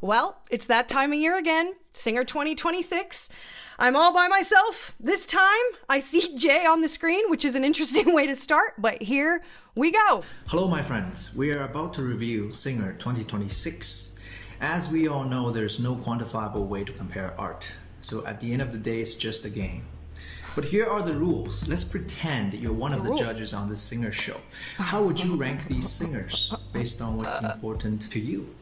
Well, it's that time of year again, Singer 2026. I'm all by myself. This time, I see Jay on the screen, which is an interesting way to start, but here we go. Hello, my friends. We are about to review Singer 2026. As we all know, there's no quantifiable way to compare art. So at the end of the day, it's just a game. But here are the rules. Let's pretend you're one of the judges on the Singer show. How would you rank these singers based on what's important to you?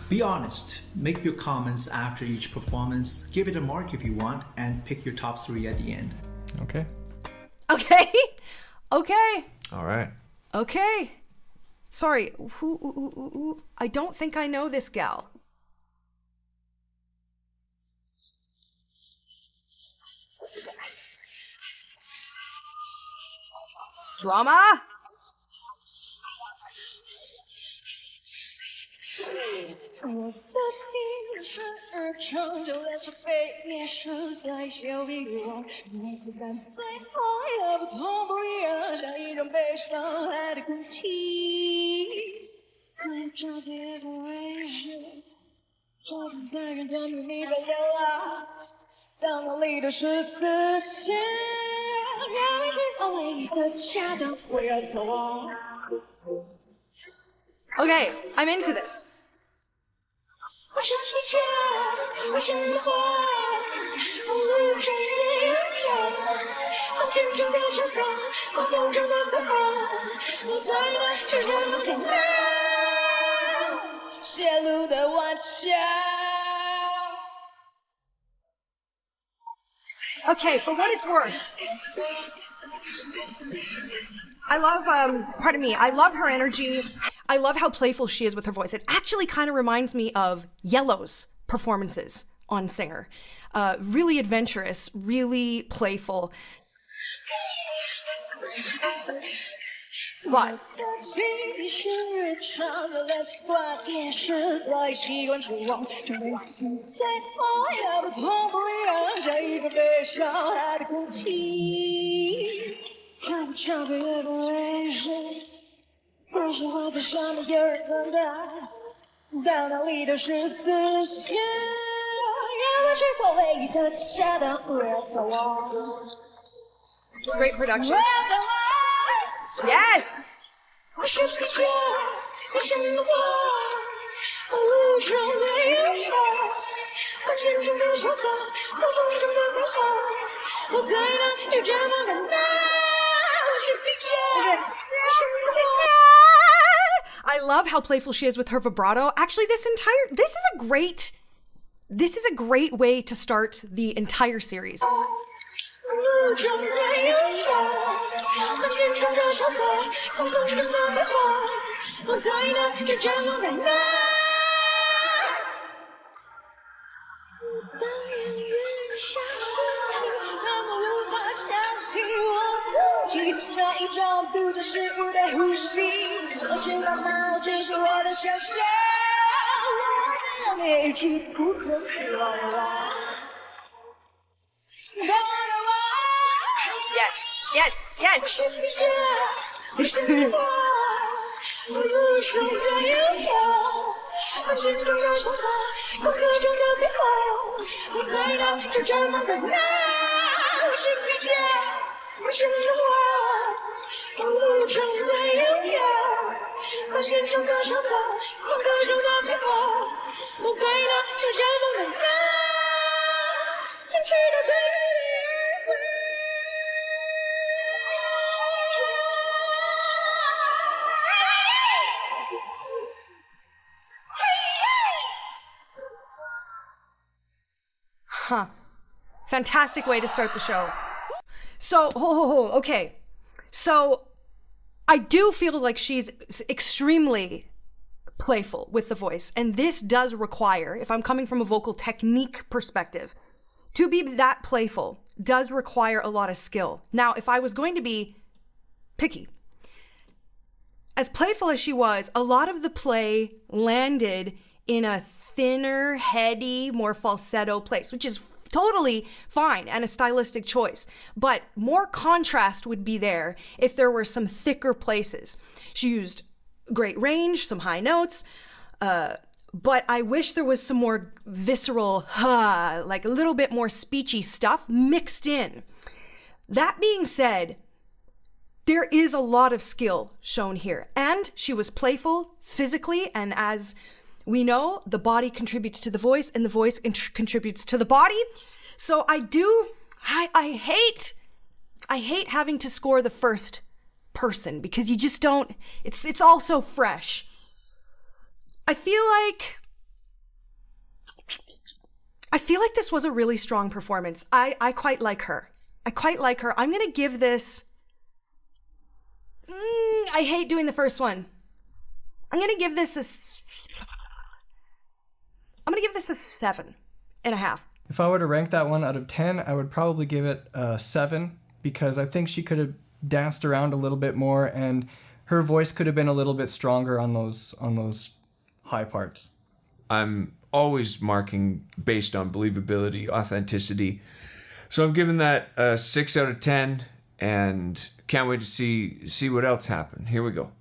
Be honest. Make your comments after each performance. Give it a mark if you want, and pick your top 3 at the end. Okay. Okay. Okay. All right. Okay. Sorry. Who? I don't think I know this gal. Drama? Okay, I'm into this. Okay, for what it's worth, I love, I love her energy. I love how playful she is with her voice. It actually kind of reminds me of Yellow's performances on Singer. Really adventurous, really playful. But it's great production. Yes! I love how playful she is with her vibrato. Actually, this is a great way to start the entire series. Yes. Huh. Fantastic way to start the show. So, okay. So, I do feel like she's extremely playful with the voice. And this does require, if I'm coming from a vocal technique perspective, to be that playful does require a lot of skill. Now, if I was going to be picky, as playful as she was, a lot of the play landed in a thinner, heady, more falsetto place, which is totally fine and a stylistic choice. But more contrast would be there if there were some thicker places. She used great range, some high notes, but I wish there was some more visceral, like a little bit more speechy stuff mixed in. That being said, there is a lot of skill shown here, and she was playful physically, and as we know, the body contributes to the voice, and the voice contributes to the body. So I hate having to score the first person because you just don't, it's all so fresh. I feel like this was a really strong performance. I quite like her. I'm gonna give this, I hate doing the first one. I'm gonna give this a 7.5. If I were to rank that one out of 10, I would probably give it a 7 because I think she could have danced around a little bit more and her voice could have been a little bit stronger on those high parts. I'm always marking based on believability, authenticity. So I'm giving that a 6 out of 10 and can't wait to see what else happened. Here we go.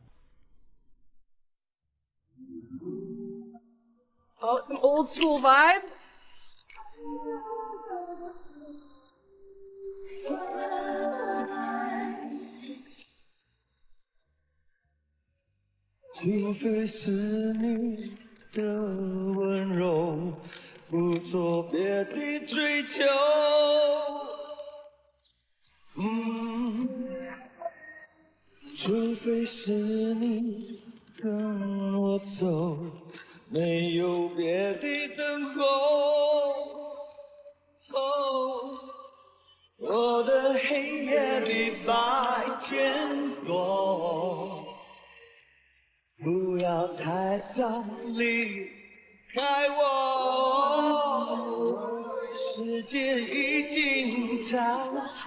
Oh, some old school vibes.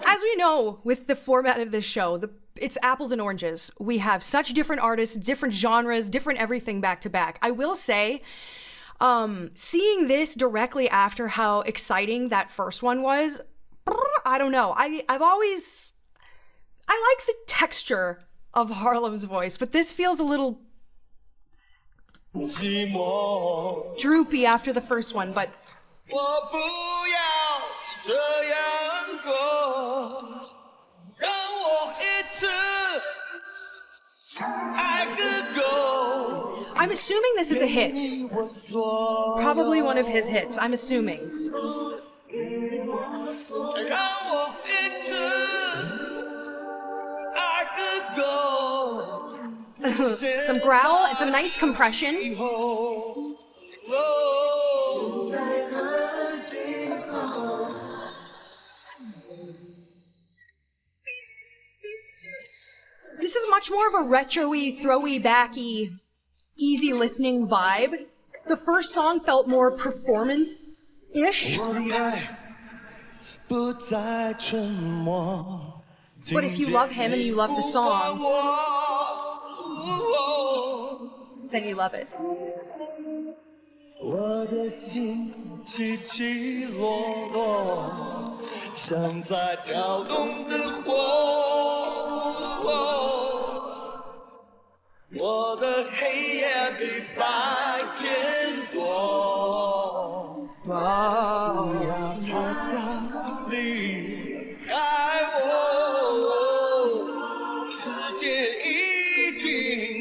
As we know, with the format of this show, it's apples and oranges. We have such different artists, different genres, different everything back to back. I will say, seeing this directly after how exciting that first one was, I don't know. I like the texture of Harlem's voice, but this feels a little droopy after the first one, but I'm assuming this is a hit. Probably one of his hits, I'm assuming. Some growl and some nice compression. This is much more of a retro-y, throwy, backy, easy listening vibe. The first song felt more performance-ish. But if you love him and you love the song, then you love it.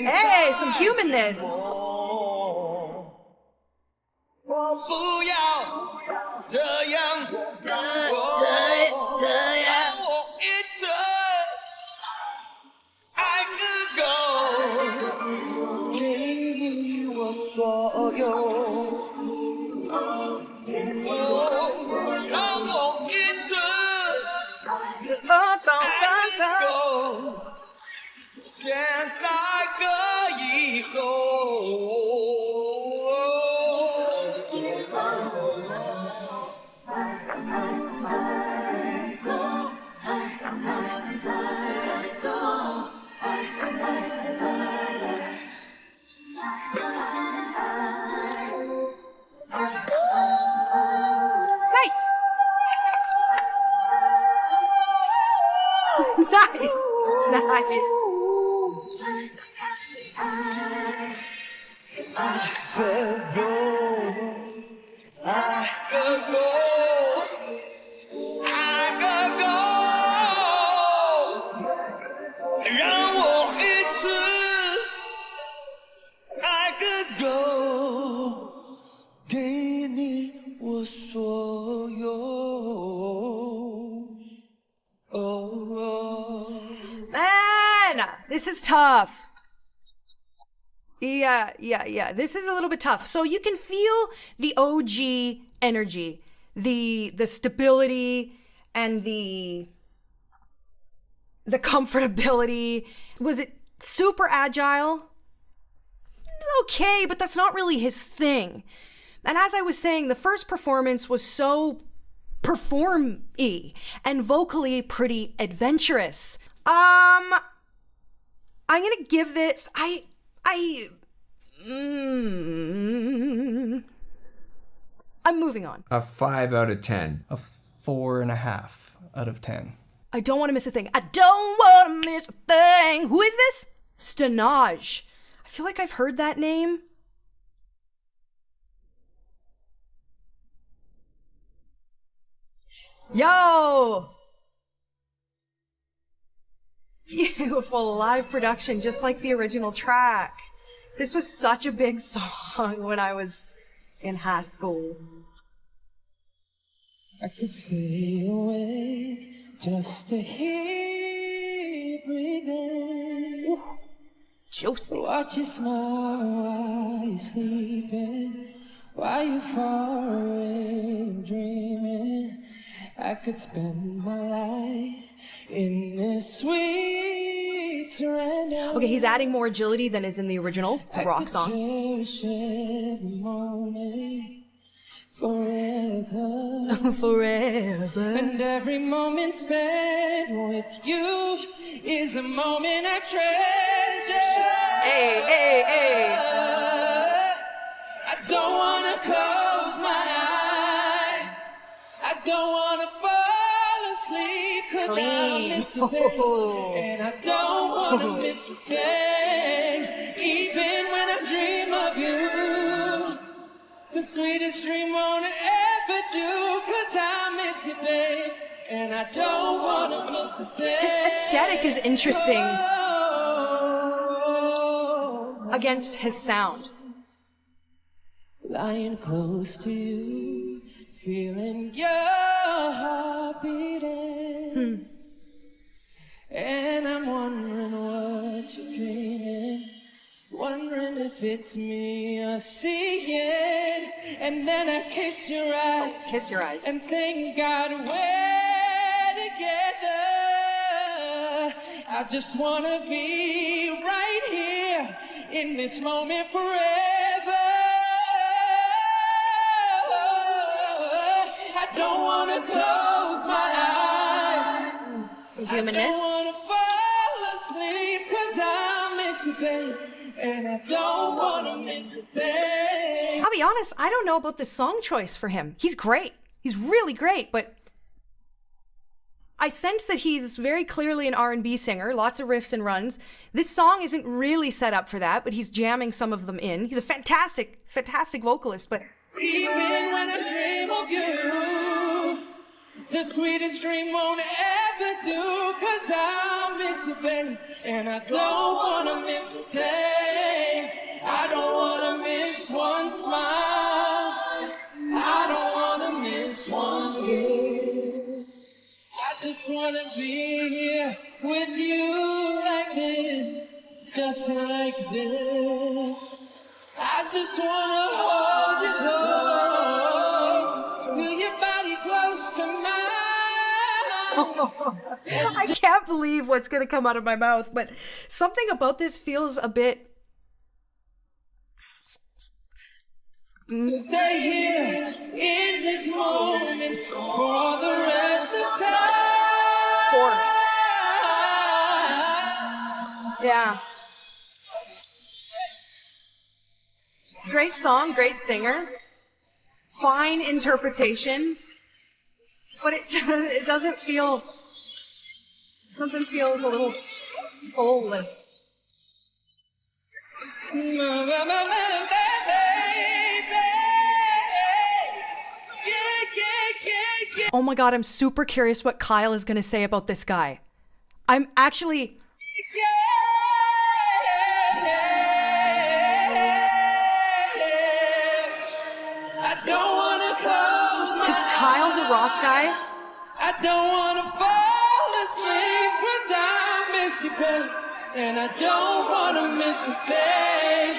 Hey, some humanness. Nice. 个够给你我所有。Man, this is tough. Yeah. This is a little bit tough. So you can feel the OG energy, the stability and the comfortability. Was it super agile? Okay, but that's not really his thing. And as I was saying, the first performance was so perform-y and vocally pretty adventurous. I'm gonna give this, I'm moving on. A 5 out of 10. A 4.5 out of 10. I don't want to miss a thing. I don't want to miss a thing. Who is this? Stanaj. I feel like I've heard that name. Yo! Beautiful live production, just like the original track. This was such a big song when I was in high school. I could stay awake just to hear you breathing. Ooh, juicy. Watch you smile while you're sleeping, while you're far away and dreaming. I could spend my life in this sweet surrender. Okay, he's adding more agility than is in the original. It's a rock song. Cherish every moment forever. Forever. And every moment spent with you is a moment I treasure. Hey. I don't wanna close my eyes. I don't wanna fall asleep 'cause I miss you, babe. And I don't wanna miss a thing, even when I dream of you. The sweetest dream won't ever do, 'cause I miss you, babe. And I don't wanna miss a thing. His aesthetic is interesting Oh, against his sound. lying close to you, feeling your heart beating. And I'm wondering what you're dreaming, wondering if it's me you're seeing. And then I kiss your eyes, Kiss your eyes. and thank God we're together. I just wanna be right here in this moment forever. I don't wanna close my eyes. Some I humanness. don't wanna fall asleep 'cause I miss you, babe. And I don't wanna miss a thing. I'll be honest, I don't know about this song choice for him. He's great. He's really great, but I sense that he's very clearly an R&B singer, lots of riffs and runs. This song isn't really set up for that, but he's jamming some of them in. He's a fantastic vocalist, but Even when I dream of you, the sweetest dream won't ever do, 'cause I miss you, babe. And I don't wanna miss a thing. I don't wanna miss one smile. I don't wanna miss one kiss. I just wanna be here with you like this, just like this. I just wanna hold you close, feel your body close to mine. I can't believe what's going to come out of my mouth, but something about this feels a bit Stay here in this moment for the rest of time. forced. Yeah. Great song, great singer, fine interpretation, but it doesn't feel, something feels a little soulless. Oh my God, I'm super curious what Kyle is going to say about this guy. I'm actually... tough guy. I don't wanna fall asleep 'cause I miss you, babe. And I don't wanna miss a thing.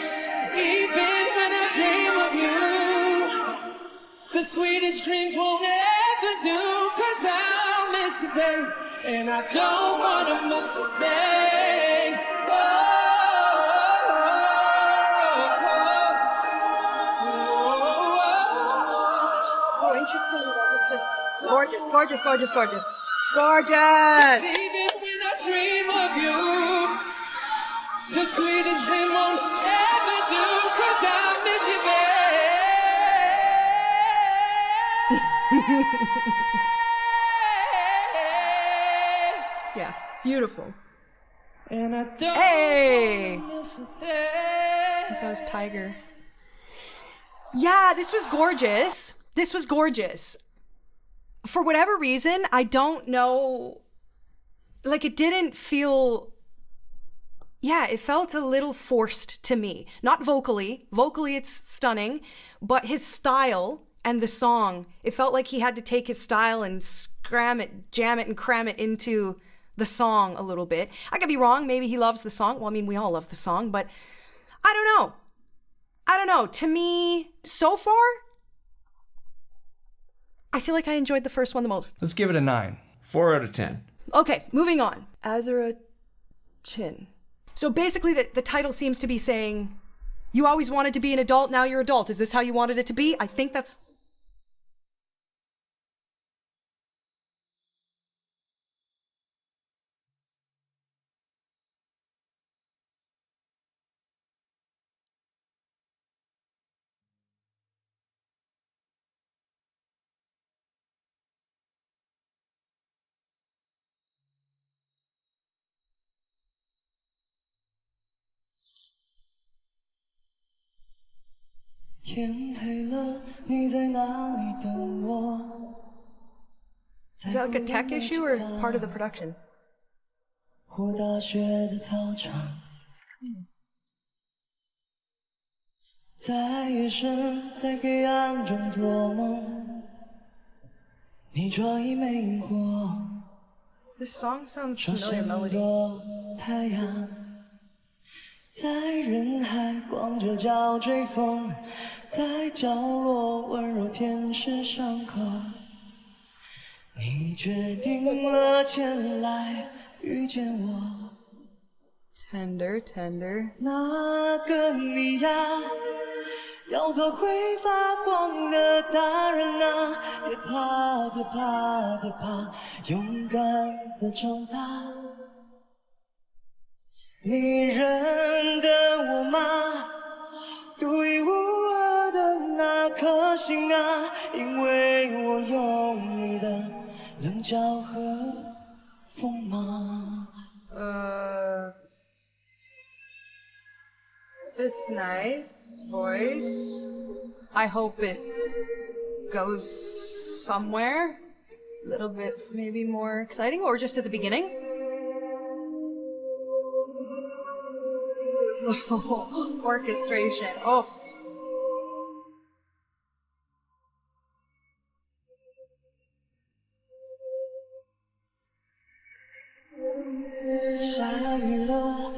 Even when I dream of you, the sweetest dreams won't ever do. 'Cause I'll miss you, babe. And I don't wanna miss a thing. Oh, interesting. Gorgeous, gorgeous, gorgeous, gorgeous. Gorgeous! Even when I dream of you, the sweetest dream won't ever do. 'Cause I'll miss you, babe. Yeah, beautiful. And I don't Hey! miss a thing. That was Tiger. Yeah, this was gorgeous. This was gorgeous. For whatever reason, I don't know. Like, it didn't feel. Yeah, it felt a little forced to me. Not vocally. Vocally, it's stunning. But his style and the song, it felt like he had to take his style and scram it, jam it, and cram it into the song a little bit. I could be wrong. Maybe he loves the song. Well, I mean, we all love the song, but I don't know. I don't know. To me, so far, I feel like I enjoyed the first one the most. Let's give it a 9. 4 out of 10. Okay, moving on. Azura Chin. So basically, the title seems to be saying, you always wanted to be an adult, now you're adult. Is this how you wanted it to be? I think that's... Is that like a tech issue or part of the production? 或大学的操场，在夜深，在黑暗中做梦，你抓一枚萤火， This song sounds 双 familiar 身 melody. 做太阳，在人海光着脚追风，在角落温柔舔舐伤口，你决定了前来。遇见我， Tender, tender. 那个你呀，要做会发光的大人啊！别怕，别怕，别怕，勇敢的长大。你认得我吗？独一无二的那颗心啊！因为我有你的棱角和锋芒。It's nice voice. I hope it goes somewhere. A little bit maybe more exciting, or just at the beginning. Orchestration. Oh.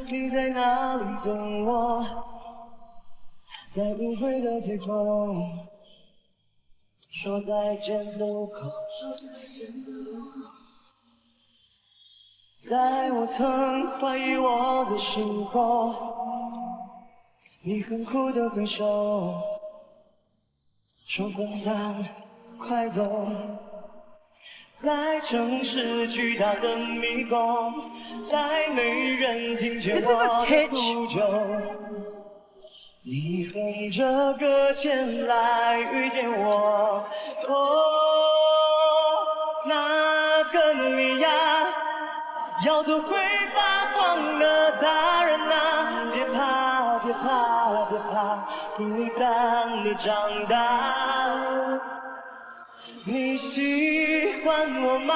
你在哪里等我？在误会的最后，说再见的路口。在我曾怀疑我的时候，你很酷的挥手，说笨蛋，快走。在城市巨大的迷宫，再没人听见我的呼救。你哼着歌前来遇见我，哦，那个你呀，要做会发光的大人啊！别怕，别怕，别怕，孤单的长大。你喜欢我吗？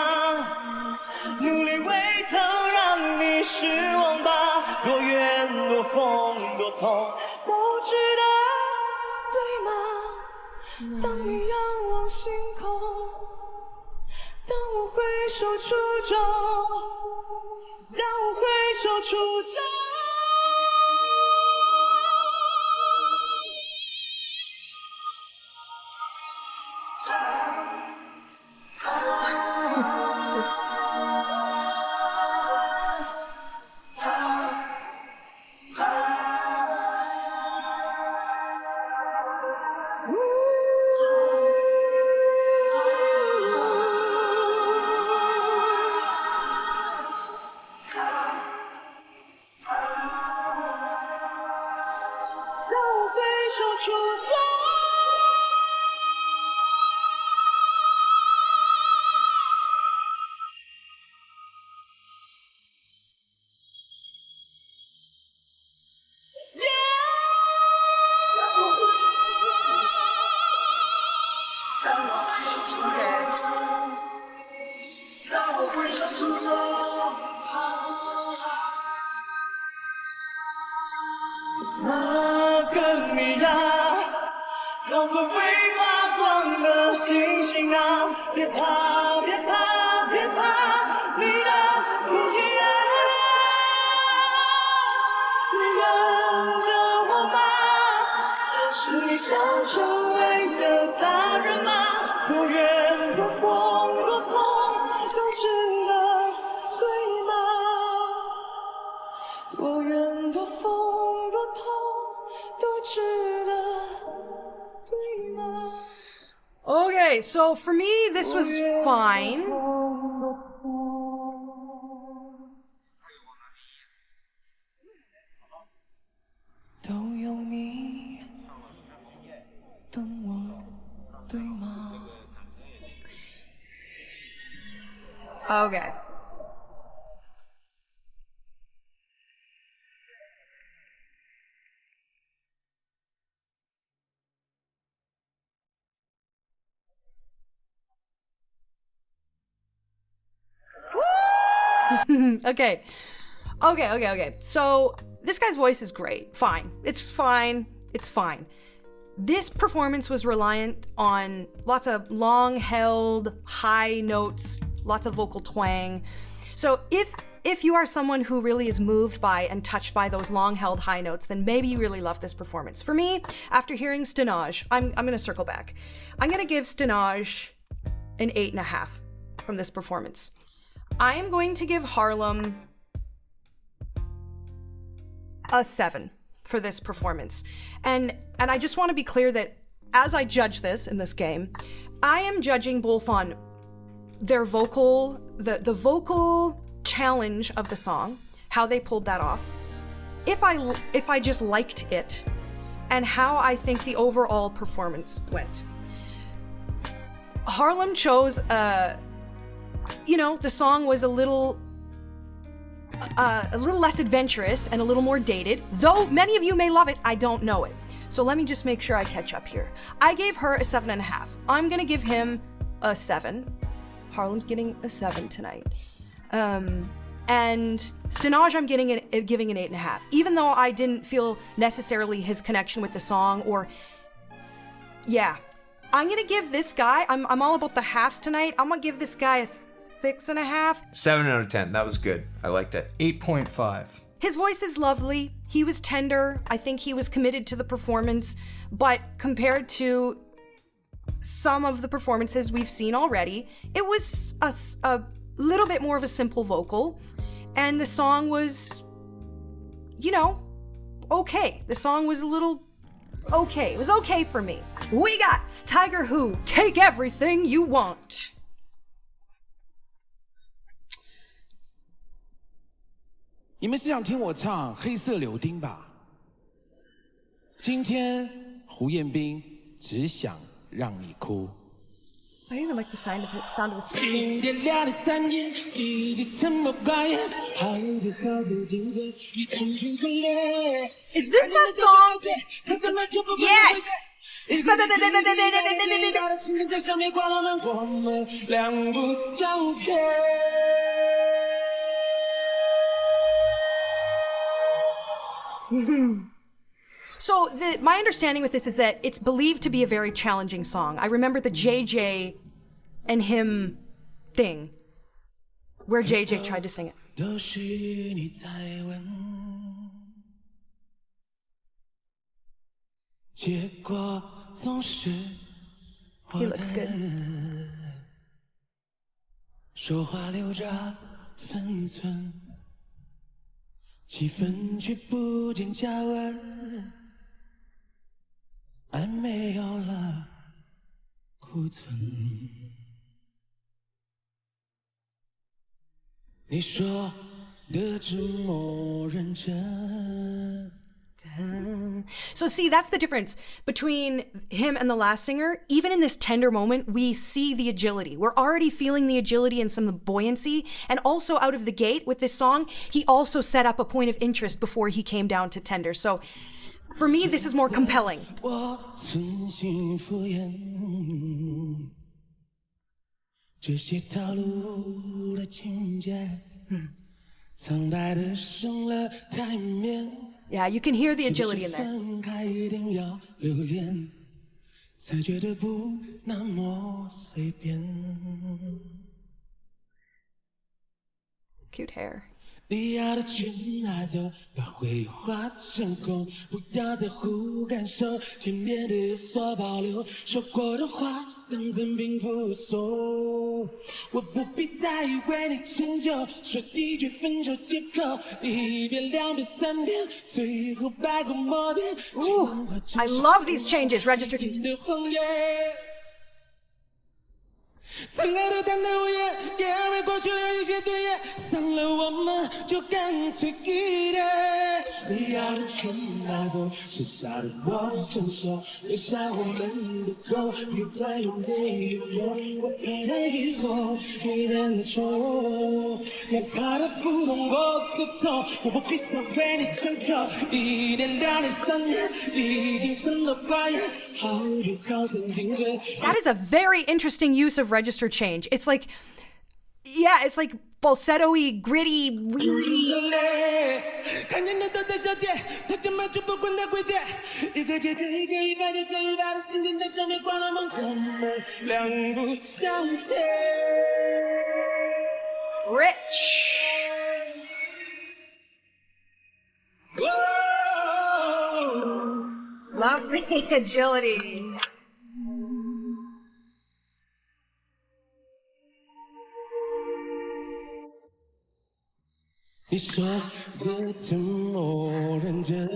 努力未曾让你失望吧，多远多风多痛都值得，对吗？当你仰望星空，初衷，当我回首初衷。那个你呀，告诉会发光的星星啊，别怕，别怕，别怕，你的不一样。你认得我吗？是你想成为的大人吗？多远多风多痛都值得，对吗？多远多风多痛都值得，对吗？ Okay, so for me, this was fine. Okay. Okay. So this guy's voice is great. Fine. It's fine. This performance was reliant on lots of long-held high notes, lots of vocal twang. So if you are someone who really is moved by and touched by those long-held high notes, then maybe you really love this performance. For me, after hearing Stanaj, I'm going to circle back. I'm going to give Stanaj an 8.5 from this performance. I am going to give Harlem a 7 for this performance. And I just want to be clear that as I judge this in this game, I am judging both on their vocal, the vocal challenge of the song, how they pulled that off, if I just liked it, and how I think the overall performance went. Harlem chose, the song was a little less adventurous and a little more dated, though many of you may love it, I don't know it. So let me just make sure I catch up here. I gave her a 7.5. I'm gonna give him a 7. Harlem's getting a 7 tonight. And Stanaj I'm giving an 8.5. Even though I didn't feel necessarily his connection with the song I'm gonna give this guy, I'm all about the halves tonight, I'm gonna give this guy a 6.5. 7 out of 10. That was good. I liked it. 8.5. His voice is lovely. He was tender. I think he was committed to the performance. But compared to some of the performances we've seen already, it was a little bit more of a simple vocal. And the song was, okay. The song was okay. It was okay for me. We got Tiger Who, Take Everything You Want. You 们是想听我唱《黑色柳丁》吧？今天胡彦斌只想让你哭。 I even like the sound of his speech. 冰点亮的3眼，以及沉默寡言，好的好声听着你成群可怜。 Is this that song? Yes! 一个大的青春在上面挂了门，我们两不相欠。 So my understanding with this is that it's believed to be a very challenging song. I remember the JJ and him thing. where JJ tried to sing it. 都是你在问，结果总是 He looks good. 说话留着分寸，气氛却不见加温，爱没有了库存。你说的这么认真。 So see, that's the difference between him and the last singer. Even in this tender moment, we see the agility. We're already feeling the agility and some of the buoyancy. And also out of the gate with this song, he also set up a point of interest before he came down to tender. So for me, this is more compelling. 我存心敷衍，这些套路的情节，苍白的生了台面。 Yeah, you can hear the agility in there. 分开一定要留恋，才觉得不那么随便。 Cute hair. 你要的全拿走，把回忆化成空，不要在乎感受，前面的有所保留，说过的话当真并不熟。我不必再以为你迁就，说一句分手借口，一遍两遍三遍，最后百口莫辩。 Ooh, I love these changes, register 的谎言。 伤害的坦荡无言，也为过去留一些罪孽。散了我们就干脆一点。你要的全拿走，剩下的我承受。留下我们的狗，别怪我没有用。我怕他以后没人宠，哪怕他不懂我的痛，我不必再为你承受。一年、两年、3年，你已经成了惯例。好聚好散进退。 That is a very interesting use of register change. It's like, yeah, it's like falsetto-y, gritty, weirdy. 看见的都在小姐，他怎么就不管他规矩？一个接着一个，一百的最一百的，今天在上面关了门，我们两不相欠。Rich. Love the agility. 你说的这么认真，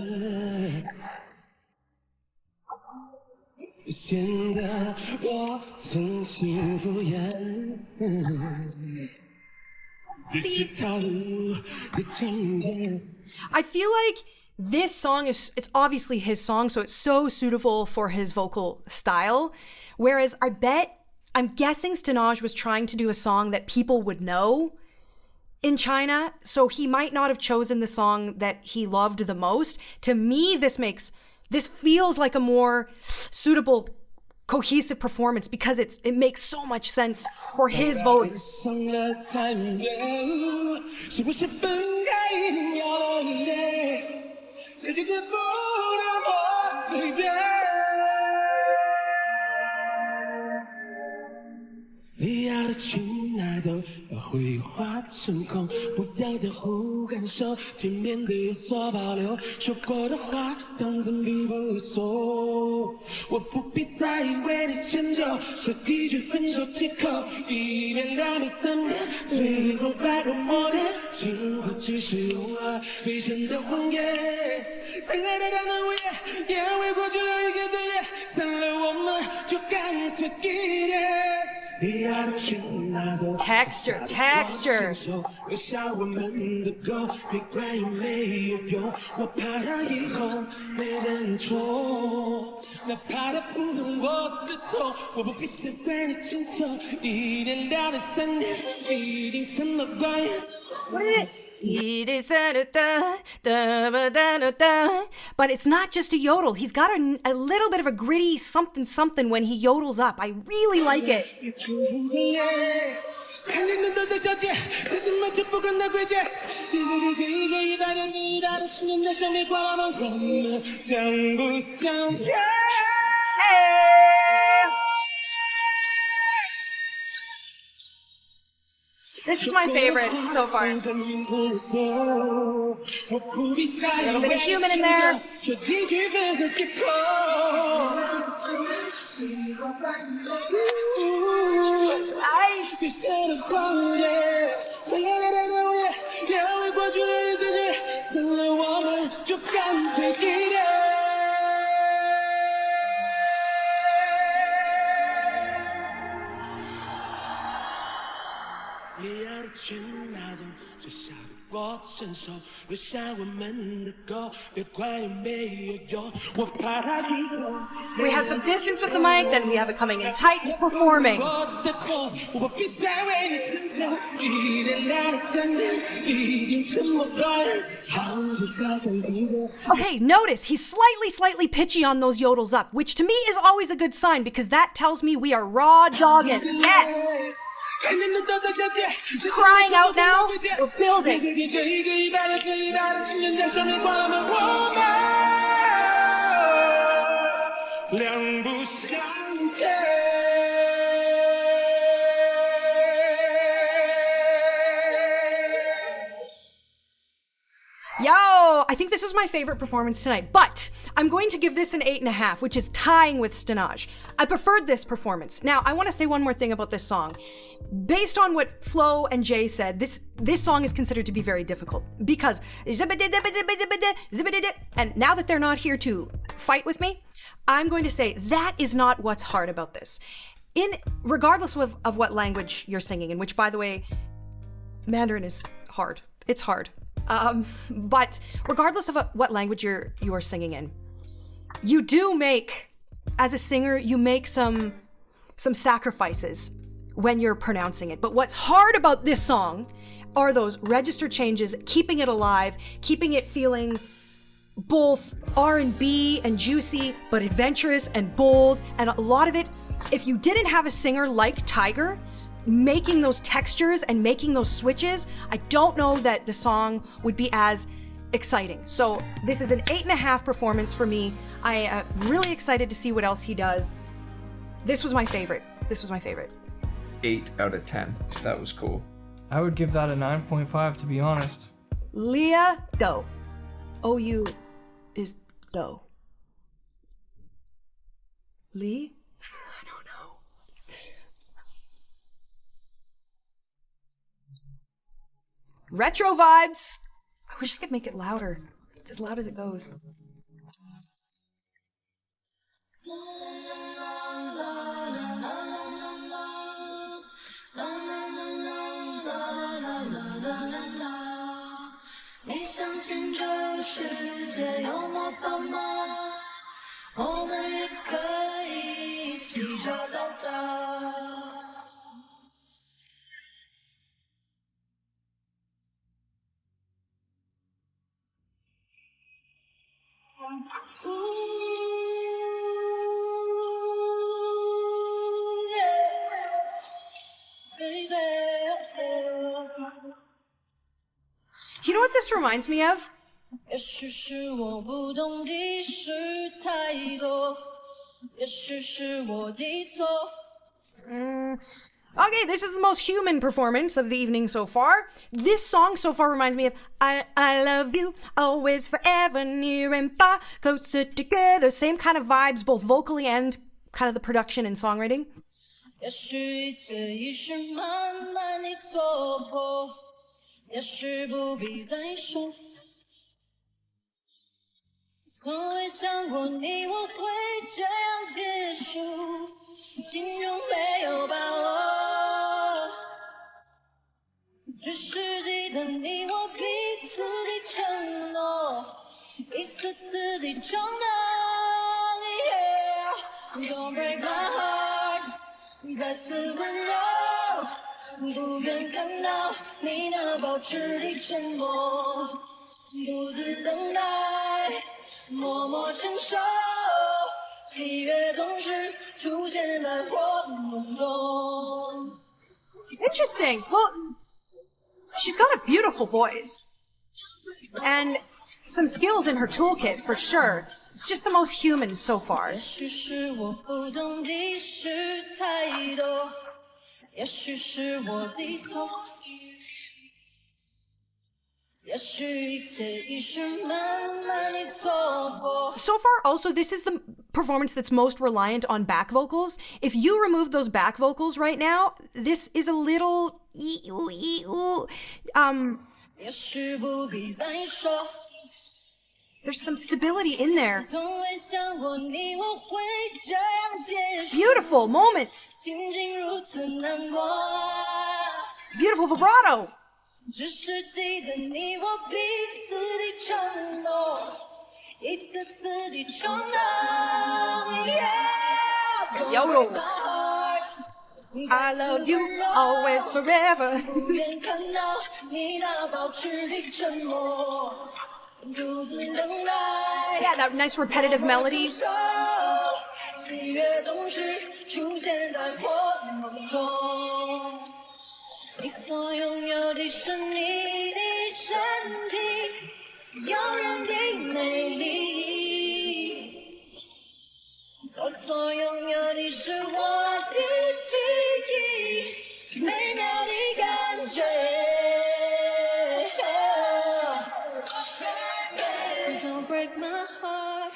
显得我存心敷衍。这些套路的情节。 I feel like this song it's obviously his song, so it's so suitable for his vocal style. Whereas I'm guessing Stanaj was trying to do a song that people would know in China, so he might not have chosen the song that he loved the most. To me, this feels like a more suitable, cohesive performance because it makes so much sense for his voice. Texture. But it's not just a yodel. He's got a little bit of a gritty something when he yodels up. I really like it. This is my favorite so far. A little bit of human in there. We have some distance with the mic, then we have it coming in tight. He's performing. Okay, notice he's slightly pitchy on those yodels up, which to me is always a good sign because that tells me we are raw dogging. Yes! Crying out now, we're building. Yo, I think this was my favorite performance tonight, but I'm going to give this an 8.5, which is tying with Stanaj. I preferred this performance. Now, I want to say one more thing about this song. Based on what Flo and Jay said, this song is considered to be very difficult because and now that they're not here to fight with me, I'm going to say that is not what's hard about this. Regardless of what language you're singing in, which by the way, Mandarin is hard. It's hard. But regardless of what language you're singing in, you do make, as a singer, you make some sacrifices when you're pronouncing it. But what's hard about this song are those register changes, keeping it alive, keeping it feeling both R&B and juicy, but adventurous and bold. And a lot of it, if you didn't have a singer like Tiger, making those textures and making those switches, I don't know that the song would be as exciting. So this is an 8.5 performance for me. I am really excited to see what else he does. This was my favorite. 8 out of 10. That was cool. I would give that a 9.5 to be honest. Leah, go. OU is go. Lee? I don't know. Retro vibes. I wish I could make it louder. It's as loud as it goes. Do you know what this reminds me of? Okay, this is the most human performance of the evening so far. This song so far reminds me of I love you, always, forever, near and far, closer together. Same kind of vibes, both vocally and kind of the production and songwriting. Don't break my heart, 再次温柔，不愿看到你那保持的沉默，独自等待，默默承受，喜悦总是出现在火梦中。Interesting. Well, she's got a beautiful voice and some skills in her toolkit for sure. It's just the most human so far. So far, also, this is the performance that's most reliant on back vocals. If you remove those back vocals right now, this is a little there's some stability in there. Beautiful moments. Beautiful vibrato. Yodel. I love you always forever. Yeah, that nice repetitive melody. Don't break my heart.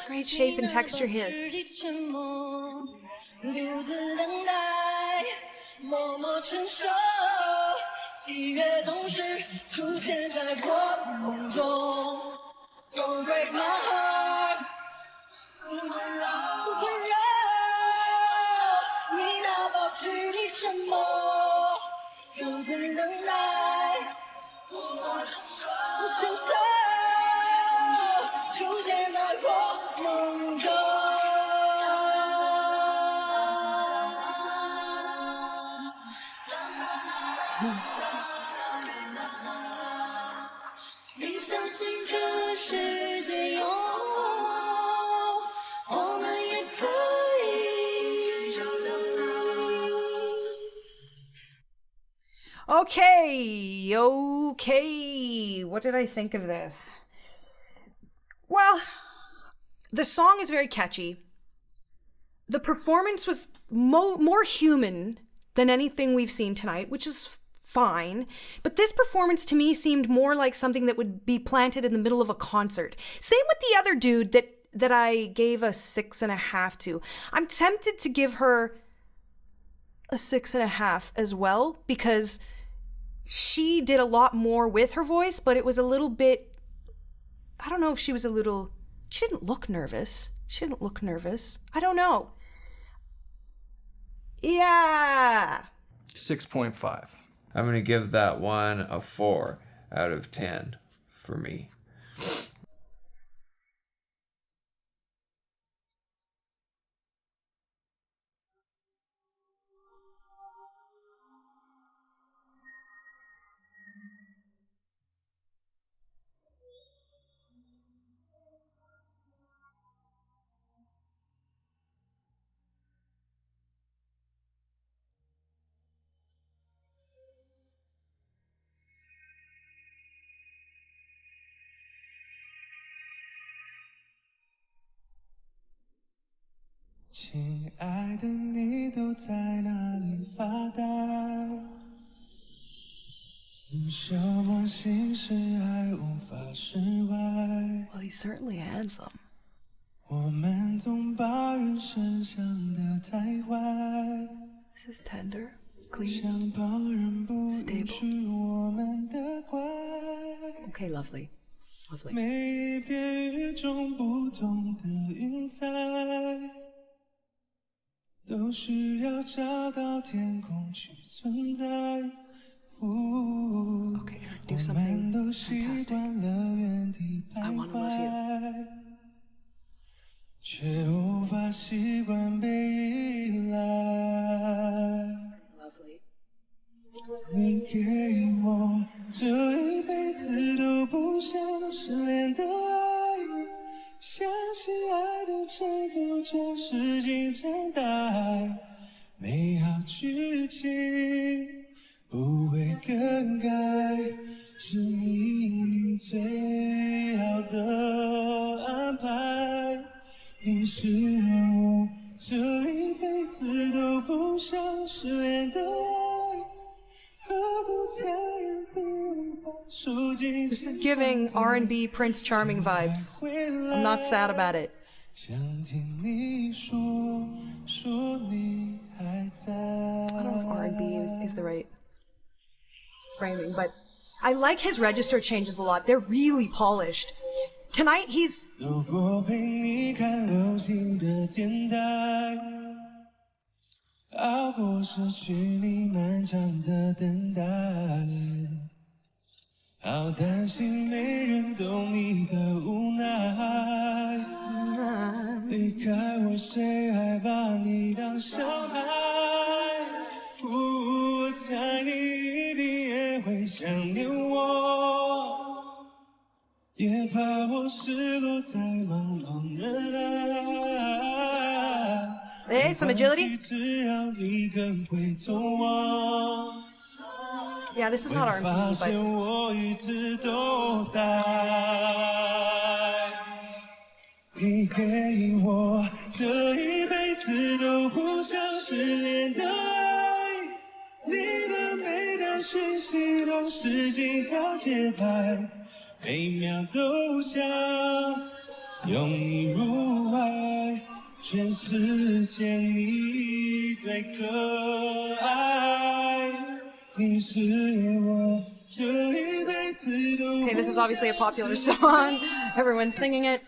Great shape and texture here. Don't break my heart. 你那保持的沉默，如此能耐，我承受，出现在我梦中。你相信这世界有我，我们也可以牵手到底。Okay. What did I think of this? Well, the song is very catchy. The performance was more human than anything we've seen tonight, which is fine. But this performance to me seemed more like something that would be planted in the middle of a concert. Same with the other dude that I gave a 6.5 to. I'm tempted to give her a 6.5 as well, because she did a lot more with her voice, but it was a little bit, I don't know if she didn't look nervous. I don't know. Yeah. 6.5. I'm going to give that one a 4 out of 10 for me. "亲爱的，你都在哪里发呆？你什么心事还无法释怀？ Well, he's certainly handsome. 我们总把人生想得太坏， This is tender, clean, 想旁人不允 stable. 许我们的乖。 Okay, lovely. 每一片与众不同的云彩，都需要找到天空去存在。 Okay, do something 我们都习 fantastic. 惯了原地 I 徘 wanna love you. 徊，却无法习惯被依赖。 Lovely. 你给我这一辈子都不想失联的爱，相信爱的程度就是金针大海，美好剧情不会更改，是命运最好的安排。你是我这一辈子都不想失联的爱。This is giving R&B Prince Charming vibes. I'm not sad about it. I don't know if R&B is the right framing, but I like his register changes a lot. They're really polished. Tonight he's... Hey, some agility. Yeah, this is not R&B, but... Okay, this is obviously a popular song. Everyone's singing it.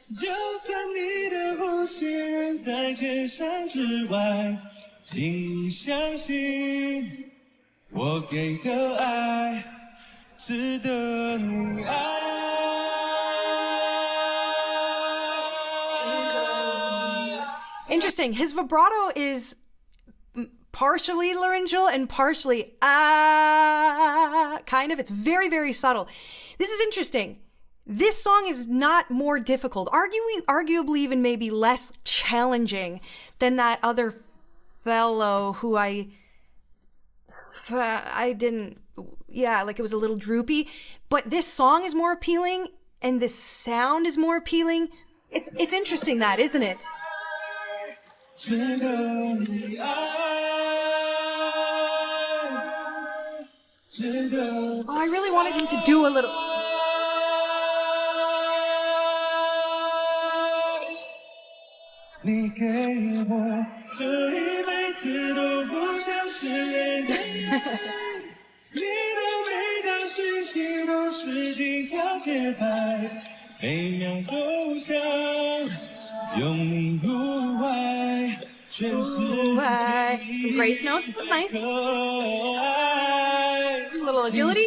Interesting. His vibrato is partially laryngeal and partially kind of. It's very, very subtle. This is interesting. This song is not more difficult, arguably even maybe less challenging than that other fellow who I didn't, yeah, like it was a little droopy. But this song is more appealing and this sound is more appealing. It's interesting that, isn't it? Oh, I really wanted him to do a little... Some grace notes, that's nice. A little agility.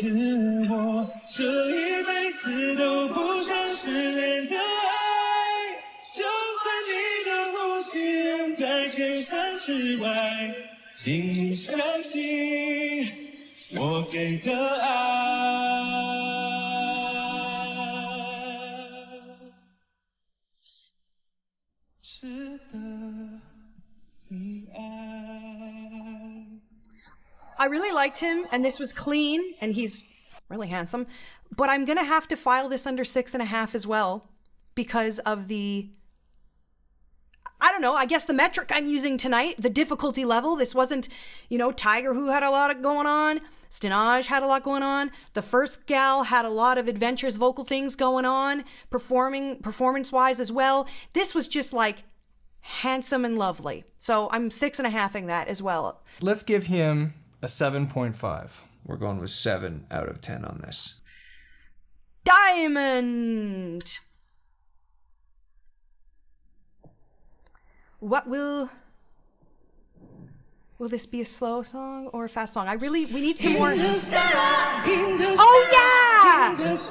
I really liked him, and this was clean, and he's really handsome, but I'm gonna have to file this under 6.5 as well because of the, I don't know, I guess the metric I'm using tonight, the difficulty level. This wasn't, Tiger, who had a lot going on. Stanaj had a lot going on. The first gal had a lot of adventurous vocal things going on, performance-wise as well. This was just like handsome and lovely. So I'm 6.5ing that as well. Let's give him a 7.5. We're going with 7 out of 10 on this. Diamond. Will this be a slow song or a fast song? We need some more. Oh yeah! Is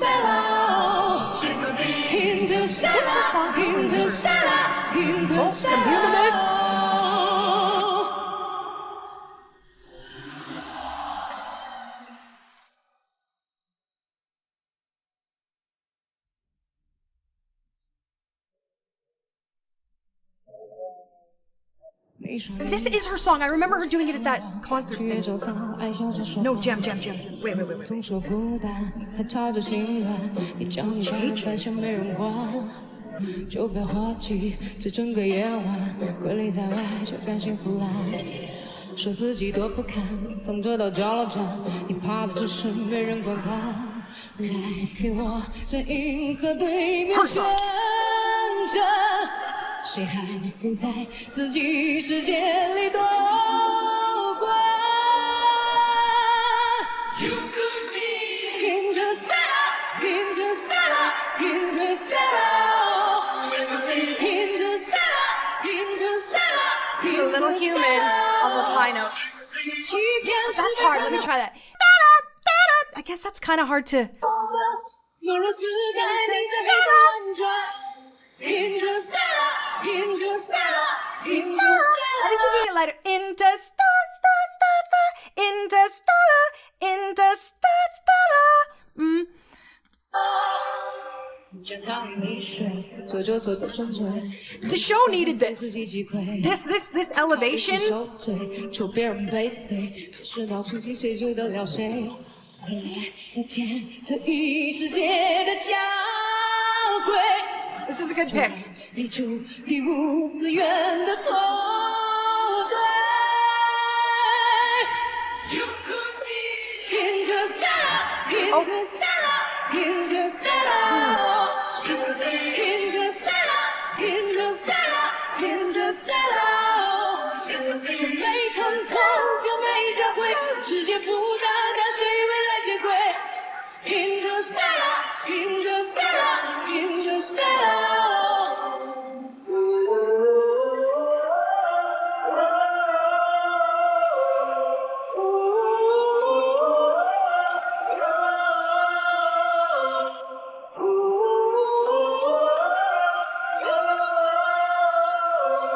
this her song? Oh, some humanness. This is her song. I remember her doing it at that concert thing. No, jam. Wait. 来给我这银河对面悬着，谁还不在自己世界里多关 You could be Interstellar, Interstellar, Interstellar, Interstellar, Interstellar. He's a little human on those high notes. 欺骗是 That's hard. Let me try that. I guess that's kind of hard to. 有了只该你在黑暗转 Interstellar, Interstellar, Interstellar. I think you do it lighter. Interstellar, Interstellar. 这趟泥水做着所有春水 The show needed 自 this. 己击溃 This elevation. 受罪求别人背对这世道处境谁救得了谁未来的天这一世界的家规 This is a good pick. 你注定无资源的错对 You could be Interstellar, Interstellar, Interstellar, Interstellar, Interstellar, Interstellar. 没看透就没学会，世界不大，看谁未来接轨。Interstellar, Interstellar, Interstellar.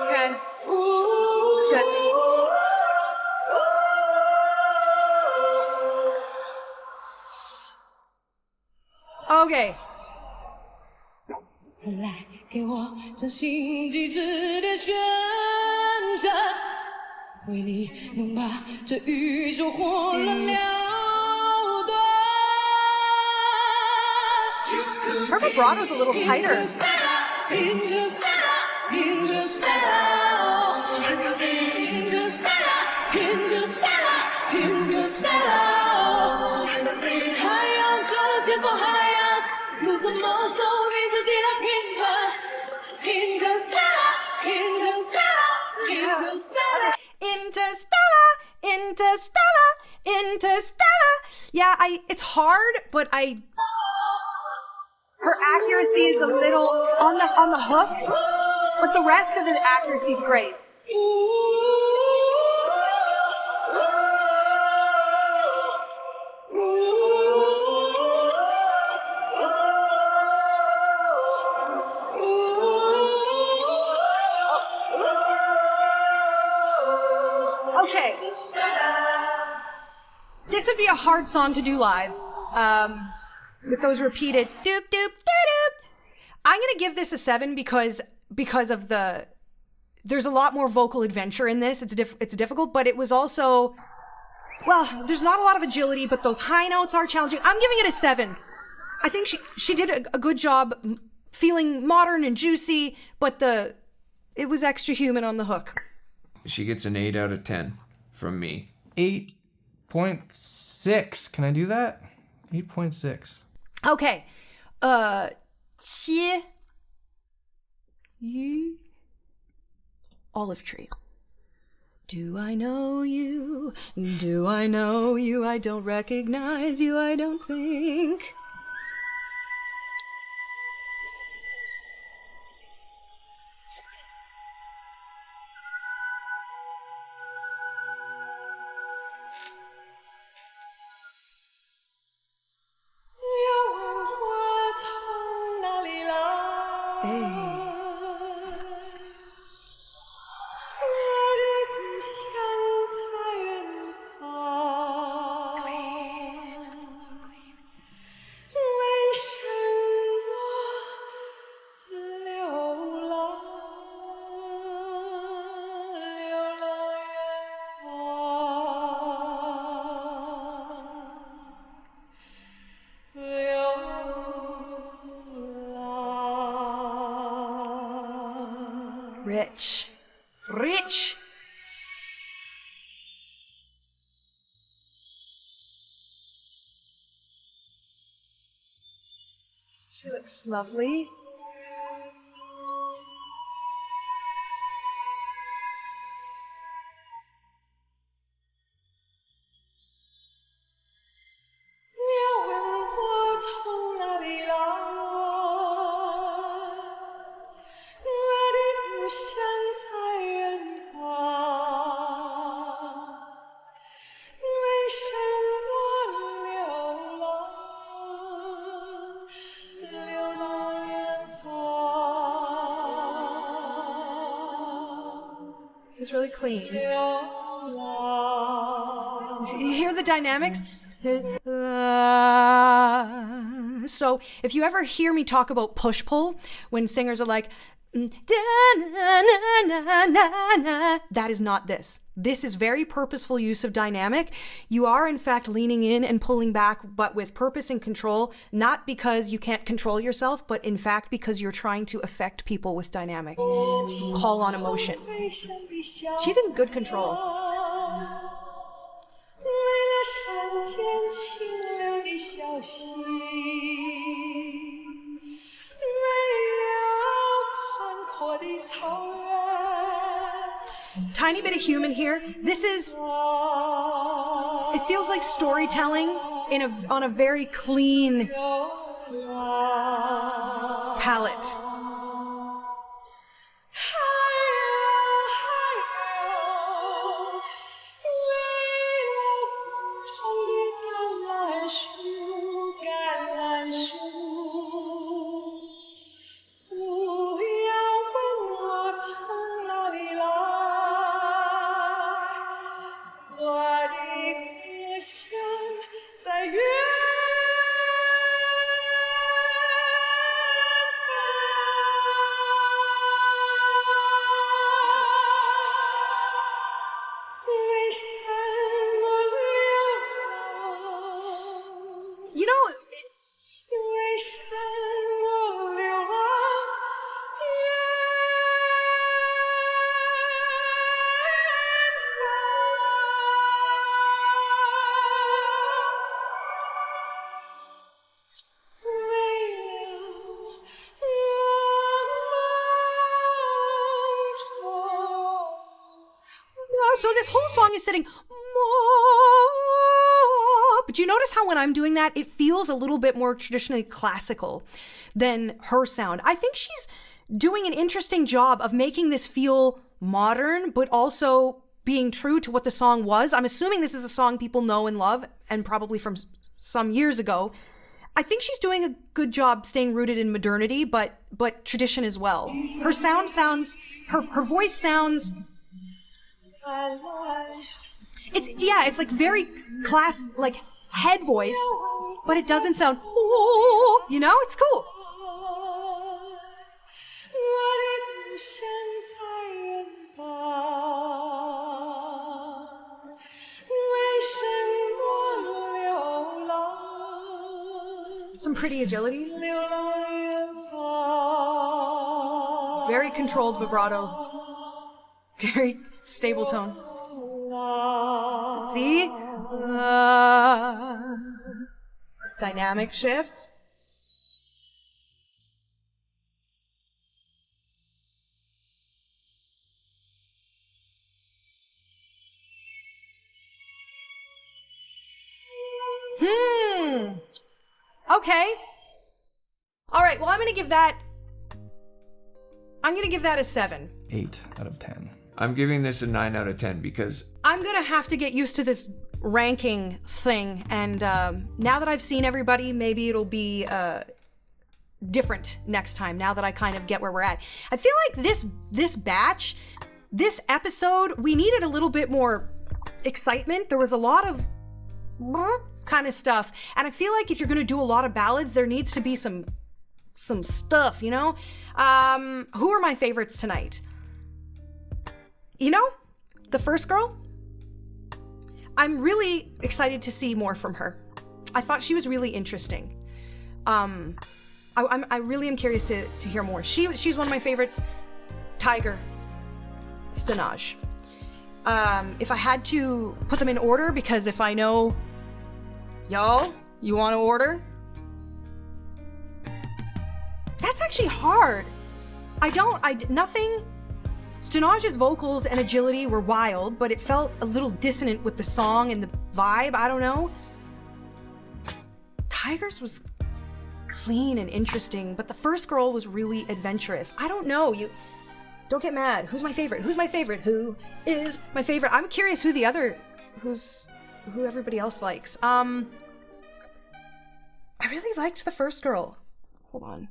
Okay. Good. Okay. 来给我真心极致的选择，为你能把这宇宙火轮了断。Her vibrato's a little tighter. Interstellar, Interstellar, Interstellar, Interstellar, Interstellar. 海洋中的前方海洋，路怎么走你自己来评判。Interstellar, Interstellar, Interstellar. Interstellar, Interstellar, Interstellar. Yeah, it's hard, but her accuracy is a little on the hook, but the rest of the accuracy is great. Okay. This would be a hard song to do live. With those repeated doop doop doop doop. I'm gonna give this a 7 because of there's a lot more vocal adventure in this. It's difficult, but it was also, well, there's not a lot of agility, but those high notes are challenging. I'm giving it a 7. I think she did a good job feeling modern and juicy, but it was extra human on the hook. She gets an 8 out of 10 from me. 8.6. Can I do that? 8.6. Okay. 切鱼 olive tree. Do I know you? Do I know you? I don't recognize you, I don't think. Rich. Rich. She looks lovely. This is really clean. You hear the dynamics? So if you ever hear me talk about push-pull, when singers are like, that is not this. This is very purposeful use of dynamic. You are, in fact, leaning in and pulling back, but with purpose and control, not because you can't control yourself, but in fact because you're trying to affect people with dynamic. Call on emotion. She's in good control. Tiny bit of human here. This is, it feels like storytelling on a very clean palette. So this whole song is sitting, but you notice how when I'm doing that, it feels a little bit more traditionally classical than her sound. I think she's doing an interesting job of making this feel modern, but also being true to what the song was. I'm assuming this is a song people know and love, and probably from some years ago. I think she's doing a good job staying rooted in modernity, but tradition as well. Her sound sounds, her voice sounds, it's like very like head voice, but it doesn't sound, you know, it's cool. Some pretty agility. Very controlled vibrato. Very stable tone. See? Dynamic shifts. Okay. All right, well, I'm gonna give that a 7. 8 out of 10. I'm giving this a 9 out of 10 because I'm gonna have to get used to this ranking thing, and now that I've seen everybody, maybe it'll be different next time, now that I kind of get where we're at. I feel like this batch, this episode, we needed a little bit more excitement. There was a lot of kind of stuff, and I feel like if you're gonna do a lot of ballads, there needs to be some stuff, you know? Who are my favorites tonight? You know, the first girl, I'm really excited to see more from her. I thought she was really interesting. I really am curious to hear more. She's one of my favorites. Tiger, Stanaj. If I had to put them in order, because if I know, y'all, you want to order? actually hard. Nothing. Stanaj's vocals and agility were wild, but it felt a little dissonant with the song and the vibe. I don't know. Tiger's was clean and interesting, but the first girl was really adventurous. I don't know. You don't get mad. Who's my favorite? Who is my favorite? I'm curious who everybody else likes. I really liked the first girl. Hold on.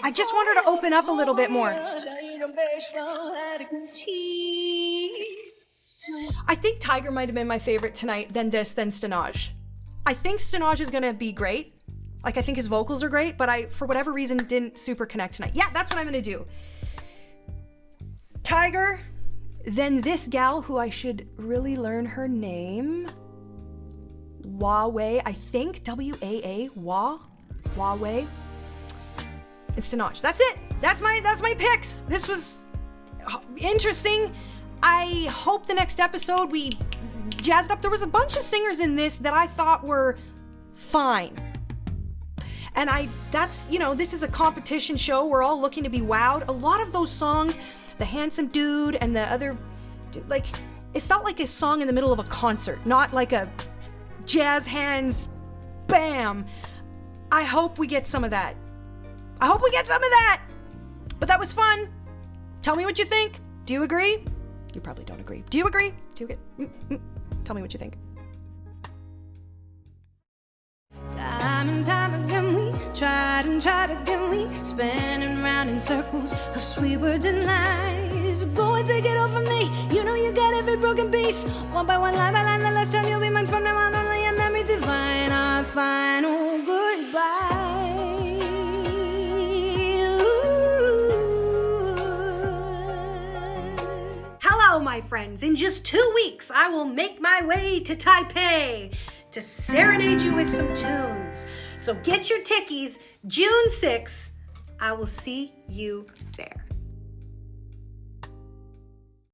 I just want her to open up a little bit more. I think Tiger might have been my favorite tonight, then Stanaj. I think Stanaj is gonna be great. Like, I think his vocals are great, but I, for whatever reason, didn't super connect tonight. Yeah, that's what I'm gonna do. Tiger, then this gal who I should really learn her name. Huawei, I think, W-A-A, Huawei. It's Stanaj. That's it. That's my picks. This was interesting. I hope the next episode we jazzed up. There was a bunch of singers in this that I thought were fine. And this is a competition show. We're all looking to be wowed. A lot of those songs, the handsome dude and the other, like, it felt like a song in the middle of a concert, not like a jazz hands, bam. I hope we get some of that. But that was fun. Tell me what you think. Do you agree? You probably don't agree. Do you agree? Tell me what you think. Time and time again we tried again, we spinning round in circles of sweet words and lies. Go and take it all from me, you know you got every broken piece. One by one, line by line, the last time you'll be mine from now on. Only a memory to find our final goodbye. Hello, my friends. In just 2 weeks, I will make my way to Taipei to serenade you with some tunes. So get your tickies, June 6th. I will see you there.